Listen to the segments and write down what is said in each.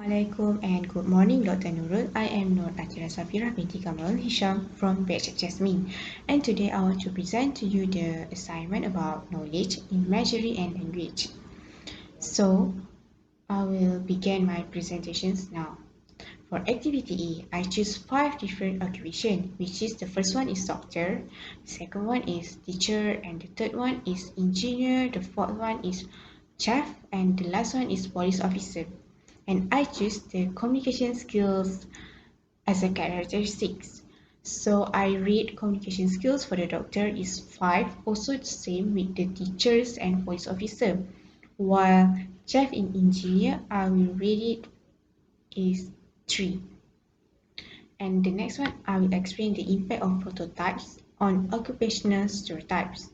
Assalamualaikum and good morning, Dr. Nurul. I am Nur Atira Safira binti Kamal Hisham from batch Jasmine, and today I want to present to you the assignment about knowledge, imagery, and language. So, I will begin my presentations now. For activity A, I choose 5 different occupations, which is the first one is doctor, the second one is teacher, and the third one is engineer, the fourth one is chef, and the last one is police officer. And I choose the communication skills as a characteristics. So I rate communication skills for the doctor is 5, also the same with the teachers and police officer. While chef in engineer, I will rate it is 3. And the next one, I will explain the impact of prototypes on occupational stereotypes.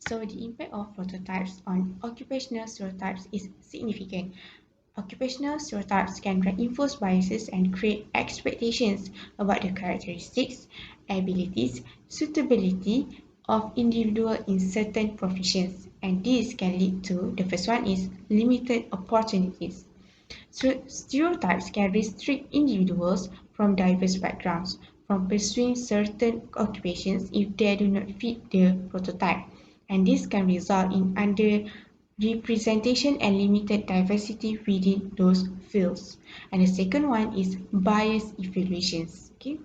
So the impact of prototypes on occupational stereotypes is significant. Occupational stereotypes can reinforce biases and create expectations about the characteristics, abilities, suitability of individual in certain professions, and this can lead to the first one is limited opportunities. So stereotypes can restrict individuals from diverse backgrounds from pursuing certain occupations if they do not fit the prototype, and this can result in underrepresentation and limited diversity within those fields. And the second one is bias evaluations. Okay.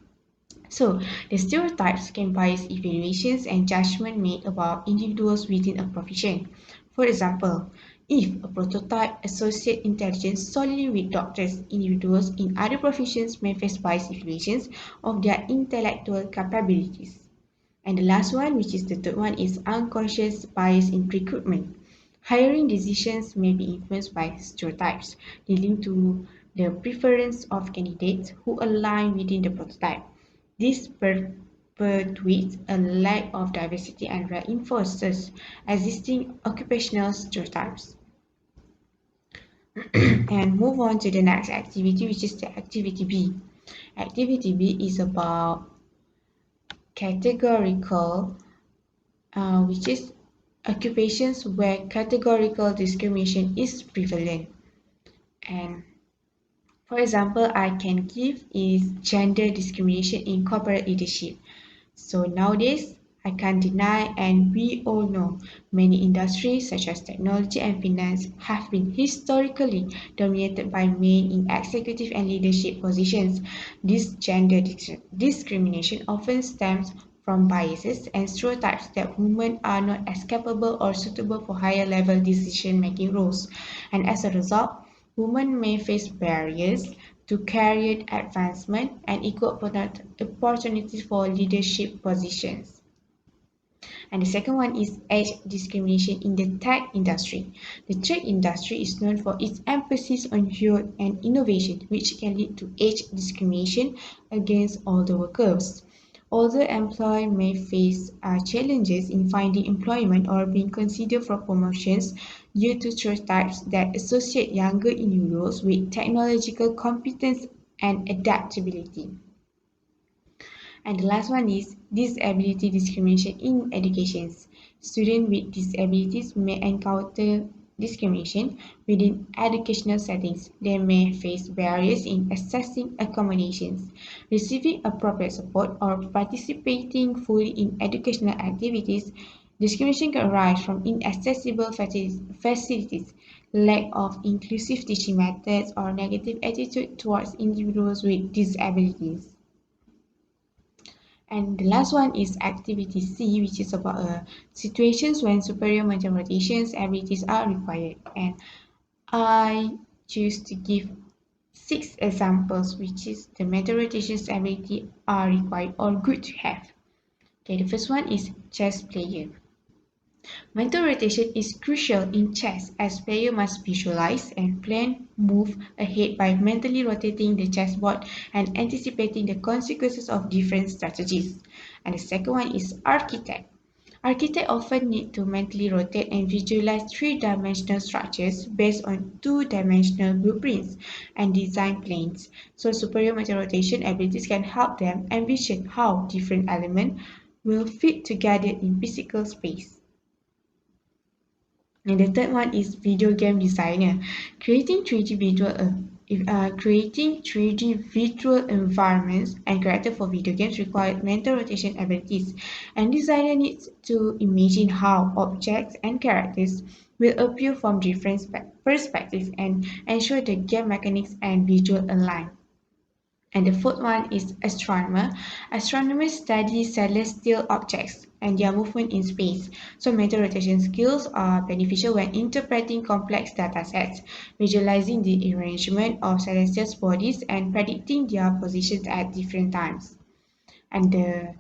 So, the stereotypes can bias evaluations and judgment made about individuals within a profession. For example, if a prototype associates intelligence solely with doctors, individuals in other professions may face bias evaluations of their intellectual capabilities. And the last one, which is the third one, is unconscious bias in recruitment. Hiring decisions may be influenced by stereotypes, leading to the preference of candidates who align within the prototype. This perpetuates a lack of diversity and reinforces existing occupational stereotypes. And move on to the next activity, which is the activity B. Activity B is about categorical, which is occupations where categorical discrimination is prevalent. And for example, I can give is gender discrimination in corporate leadership. So nowadays, I can't deny, and we all know many industries such as technology and finance have been historically dominated by men in executive and leadership positions. This gender discrimination often stems from biases and stereotypes that women are not as capable or suitable for higher level decision-making roles, and as a result, women may face barriers to career advancement and equal opportunities for leadership positions. And the second one is age discrimination in the tech industry. The tech industry is known for its emphasis on youth and innovation, which can lead to age discrimination against older workers. Older employees may face challenges in finding employment or being considered for promotions due to stereotypes that associate younger individuals with technological competence and adaptability. And the last one is disability discrimination in education. Students with disabilities may encounter discrimination within educational settings. They may face barriers in accessing accommodations, receiving appropriate support, or participating fully in educational activities. Discrimination can arise from inaccessible facilities, lack of inclusive teaching methods, or negative attitude towards individuals with disabilities. And the last one is activity C, which is about situations when superior mathematicians' abilities are required. And I choose to give 6 examples, which is the mathematicians' ability are required or good to have. Okay, the first one is chess player. Mental rotation is crucial in chess as players must visualize and plan move ahead by mentally rotating the chessboard and anticipating the consequences of different strategies. And the second one is architect. Architects often need to mentally rotate and visualize three-dimensional structures based on two-dimensional blueprints and design planes. So superior mental rotation abilities can help them envision how different elements will fit together in physical space. And the third one is video game designer. Creating 3D visual creating 3D virtual environments and character for video games require mental rotation abilities. And designer needs to imagine how objects and characters will appear from different perspectives and ensure the game mechanics and visual align. And the fourth one is astronomer. Astronomers study celestial objects and their movement in space. So mental rotation skills are beneficial when interpreting complex data sets, visualizing the arrangement of celestial bodies and predicting their positions at different times. And the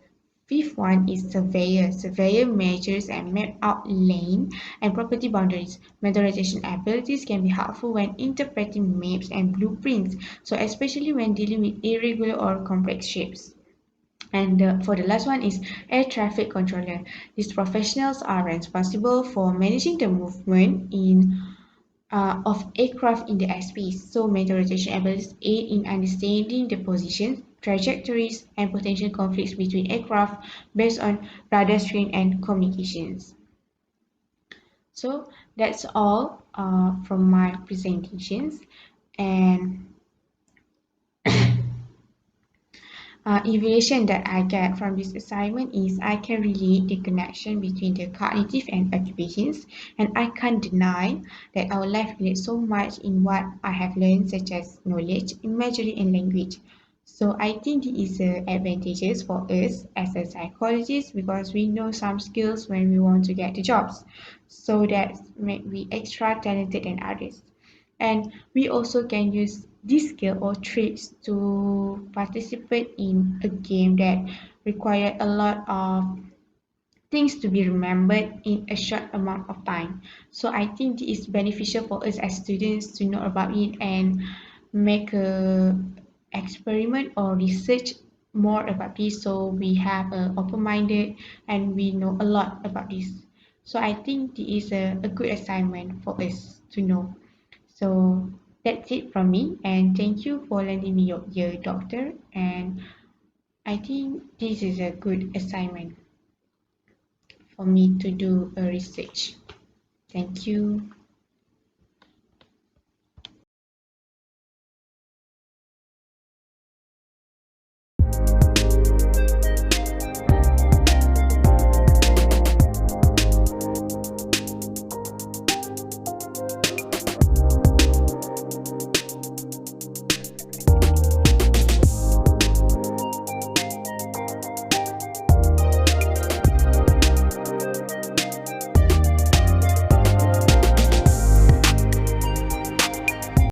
fifth one is surveyor. Surveyor measures and map out lane and property boundaries. Methodization abilities can be helpful when interpreting maps and blueprints, so especially when dealing with irregular or complex shapes. And for the last one is air traffic controller. These professionals are responsible for managing the movement of aircraft in the airspace, so meteorological abilities aid in understanding the positions, trajectories, and potential conflicts between aircraft based on radar screen and communications. So that's all from my presentations. And evaluation that I get from this assignment is I can relate the connection between the cognitive and occupations, and I can't deny that our life relates so much in what I have learned, such as knowledge, imagery, and language. So I think it is advantageous for us as a psychologist because we know some skills when we want to get the jobs, so that make we extra talented than others. And we also can use this skill or traits to participate in a game that require a lot of things to be remembered in a short amount of time. So I think it is beneficial for us as students to know about it and make a experiment or research more about this, so we have a open-minded and we know a lot about this. So I think it is a good assignment for us to know. So that's it from me, and thank you for lending me your ear, doctor. And I think this is a good assignment for me to do a research. Thank you.